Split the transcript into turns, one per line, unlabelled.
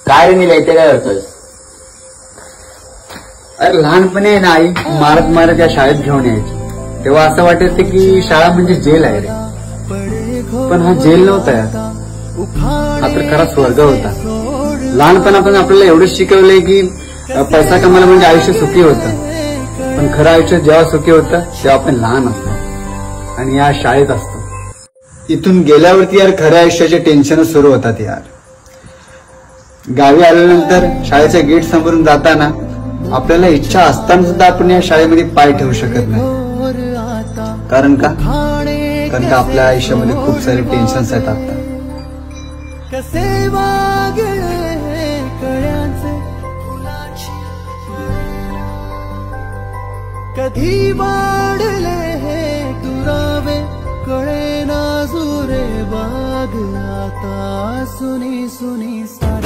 काय रे निलय, ते काय करतोस?
अरे लहानपणी आहे ना, आई मारत मारत या शाळेत घेऊन यायची. तेव्हा असं वाटायचं की शाळा म्हणजे जेल आहे रे. पण हा जेल नव्हता यार, हा तर खरा स्वर्ग होता. लहानपणापासून आपल्याला एवढंच शिकवलंय की पैसा कमायला म्हणजे आयुष्य सुखी होतं. पण खरं आयुष्य जेव्हा सुखी होतं तेव्हा आपण लहान असतो आणि या शाळेत असतो. इथून गेल्यावरती यार खऱ्या आयुष्याचे टेन्शन सुरू होतात यार. गावी आल्यानंतर शाळेच्या गेट समोरून जाताना आपल्याला इच्छा असताना सुद्धा आपण या शाळेमध्ये पाय ठेवू शकत नाही. कारण का आपल्या आयुष्यामध्ये खूप सारे टेन्शन्स आहेत आता.
कधी वाढले हे दुरावे कळे ना जुरे बाग आता सुनी सुनी सारे